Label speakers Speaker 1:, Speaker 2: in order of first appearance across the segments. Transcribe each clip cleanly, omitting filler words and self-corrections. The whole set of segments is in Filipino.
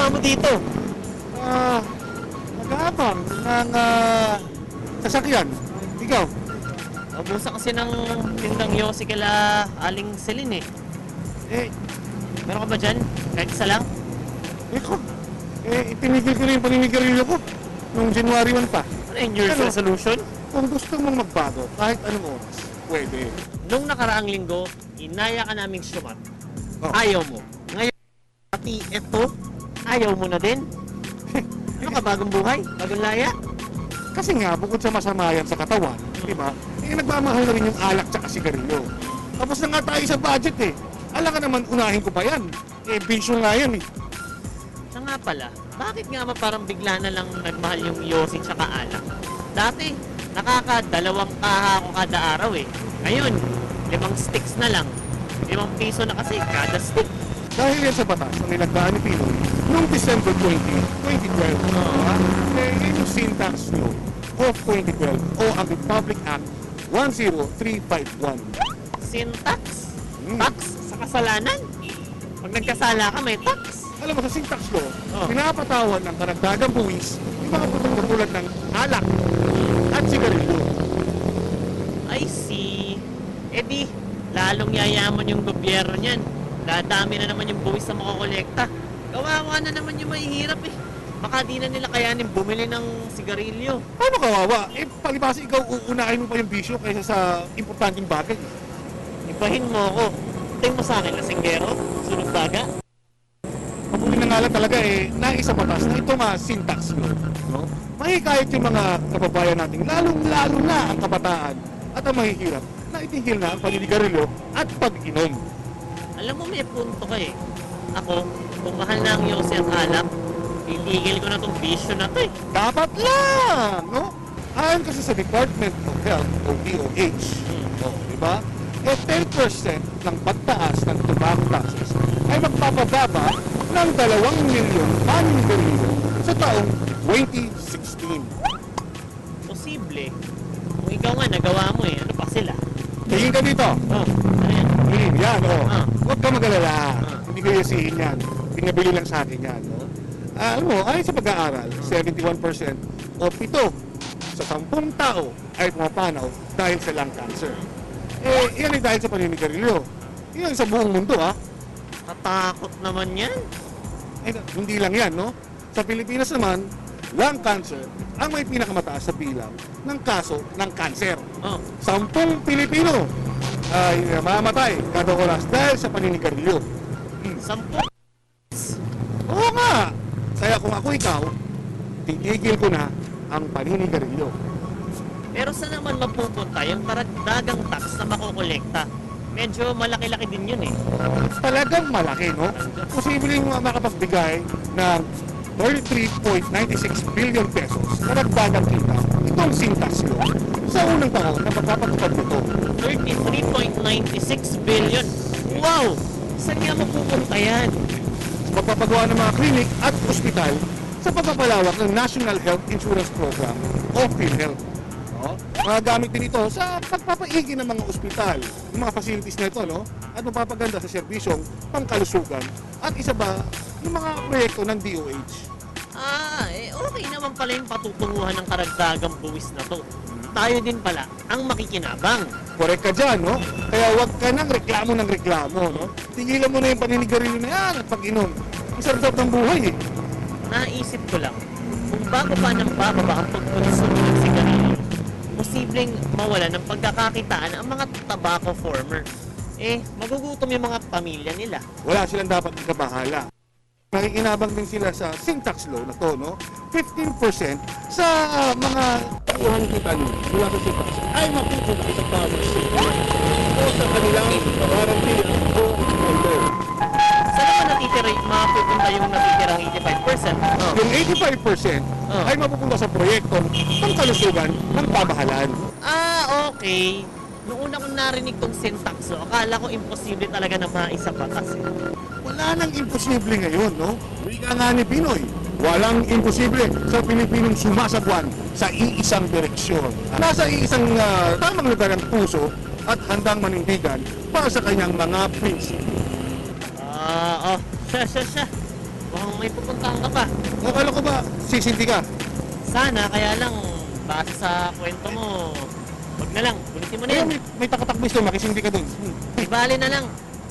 Speaker 1: ginagawa mo dito?
Speaker 2: Nag-aabang ng sasakyan. Ikaw?
Speaker 1: Ubusan kasi ng tindang yosi kila Aling Celine eh.
Speaker 2: Eh,
Speaker 1: Meron ka ba dyan? Kahit isa lang?
Speaker 2: ikaw. Itinigil ko na yung paninigarilyo ko noong January 1 pa.
Speaker 1: Ano yung New Year's
Speaker 2: Ano?
Speaker 1: resolution?
Speaker 2: Kung gusto mong magbago, kahit anong oras, pwede.
Speaker 1: Nung nakaraang linggo, inaya ka naming syumat.
Speaker 2: Oh.
Speaker 1: Ayaw mo. Ngayon, pati eto, ayaw mo na din. Ano ka, bagong buhay? Bagong laya?
Speaker 2: Kasi nga, bukod sa masama yan sa katawan, di ba? Nagmamahal na rin yung alak tsaka sigarilyo. Tapos na nga tayo sa budget eh. Alam ka naman, unahin ko pa yan. Bisyo nga yan eh.
Speaker 1: Siya nga pala, bakit nga ba parang bigla na lang nagmahal yung yosi tsaka alak? Dati, nakaka-2 kaha ako kada araw eh. Ngayon, 5 sticks na lang. 5 piso na kasi kada stick.
Speaker 2: Dahil yan sa batas na nilagdaan ni Pinoy noong December 20, 2012. Yun yung syntax law of 2012 o ang Republic Act 10351.
Speaker 1: Syntax? Tax sa kasalanan? Pag nagkasala ka, may tax.
Speaker 2: Alam mo, sa syntax law,
Speaker 1: Oh.
Speaker 2: pinapatawan ng karagdagang buwis yung mga produkto tulad ng alak at sigarilyo.
Speaker 1: I see. Eh di, lalong yayaman yung gobyerno niyan. Dadami na naman yung buwis na makokolekta. Kawawa na naman yung mahihirap eh. Baka di na nila kayanin bumili ng sigarilyo.
Speaker 2: Paano kawawa? Palibasa ikaw uunahin mo pa yung bisyo kaysa sa importanteng bagay.
Speaker 1: Ibahin mo ako. Tingin mo sa akin, lasinggero? Sunog baga?
Speaker 2: Pabuli na nga lang talaga naisa batas na ito nga syntax law. No? Mahikayat yung mga kababayan natin, lalong-lalo na ang kabataan at ang mahihirap na itigil na ang paninigarilyo at pag-inom.
Speaker 1: Alam mo, may punto ka eh. Ako, kung mahal na ang yosi at alak, titigil ko na tong bisyo na to eh.
Speaker 2: Dapat lang! No? Ayon kasi sa Department of Health o DOH, di ba? 10% ng pagtaas ng tobacco taxes ay magpapababa ng 2 milyong paninigarilyo sa taong 2016.
Speaker 1: Posible. Kung ikaw nga nagawa mo eh, ano pa sila?
Speaker 2: Tingin ka dito.
Speaker 1: Oh, ano yan?
Speaker 2: Yan,
Speaker 1: Ah.
Speaker 2: Huwag ka mag-alala.
Speaker 1: Ah.
Speaker 2: Hindi ko yasihin yan. Pinabili lang sa akin yan, no? Alam mo, ayon sa pag-aaral, 71% o 7 sa 10 tao ay pumapanaw dahil sa lung cancer. Yan ay dahil sa paninigarilyo. Yan sa buong mundo, ha?
Speaker 1: Katakot naman yan.
Speaker 2: Hindi lang yan, no? Sa Pilipinas naman, lung cancer ang may pinakamataas sa bilang ng kaso ng cancer.
Speaker 1: Oh,
Speaker 2: 10 Pilipino ay namamatay kada oras dahil sa paninigarilyo.
Speaker 1: 10.
Speaker 2: Oo nga! Kaya kung ako ikaw, tigigil ko na ang paninigarilyo.
Speaker 1: Pero saan naman mapupunta yung karagdagang tax na makokolekta? Medyo malaki-laki din yun eh.
Speaker 2: Talagang malaki, no? Posibleng makapagbigay ng 33.96 billion pesos na nagdagang kita itong syntax law sa unang taon na magpapatupad nito.
Speaker 1: 33.96 billion. Wow! Saan nga mapupunta yan?
Speaker 2: Magpapagawa ng mga klinik at ospital sa pagpapalawak ng National Health Insurance Program o PhilHealth. Magagamit din ito sa pagpapaigi ng mga ospital, ng mga facilities na ito, no? At magpapaganda sa serbisyong pangkalusugan at isa ba yung mga proyekto ng DOH.
Speaker 1: Okay naman pala yung patutunguhan ng karagdagang buwis na to. Tayo din pala ang makikinabang.
Speaker 2: Correct ka dyan, no? Kaya huwag ka ng reklamo, no? Tigilan mo na yung paninigarilyo na yan at pag-inom. Ang sarap ng buhay, eh.
Speaker 1: Naisip ko lang, kung bago pa ng bababa ang pagkonsumo ng sigarilyo, posibleng mawala ng pagkakakitaan ang mga tobacco farmer. Magugutom yung mga pamilya nila.
Speaker 2: Wala silang dapat ikabahala. Nakikinabang din sila sa syntax law na to, no? 15% sa mga kuhan kita nyo mula sa syntax ay mapupunta sa farmers o sa kanilang warranty o condo.
Speaker 1: Saan naman natitira, mapupunta yung natitirang 85%?
Speaker 2: Yung 85% ay mapupunta sa proyektong pangkalusugan ng pamahalaan.
Speaker 1: Okay. Noong una kong narinig tong syntax, akala ko imposible talaga na maisa batas eh.
Speaker 2: Wala nang imposible ngayon, no? Wika nga ni Pinoy, walang imposible sa Pilipinong sumasagwan sa iisang direksyon. Nasa iisang tamang lugar ang puso at handang manindigan para sa kanyang mga prinsipyo.
Speaker 1: Siya. Mukhang may pupuntahan ka pa.
Speaker 2: Akala ko ba, sisindi ka?
Speaker 1: Sana, kaya lang, base sa kwento mo, wag na lang, ulitin mo na
Speaker 2: Ayun,
Speaker 1: yan.
Speaker 2: may takatakbis doon, makisindi ka doon.
Speaker 1: Di bali na lang.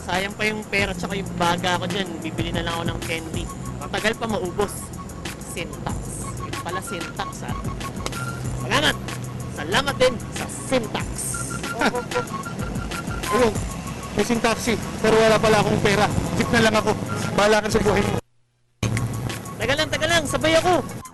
Speaker 1: Sayang pa yung pera tsaka yung baga ko dyan. Bibili na lang ako ng candy. Matagal pa maubos. Syntax. Yun pala syntax ha. Salamat! Salamat din sa syntax.
Speaker 2: Ayun, may taxi, pero wala pala akong pera. Jeep na lang ako. Bahala ka sa buhay mo.
Speaker 1: Taga lang, sabay ako.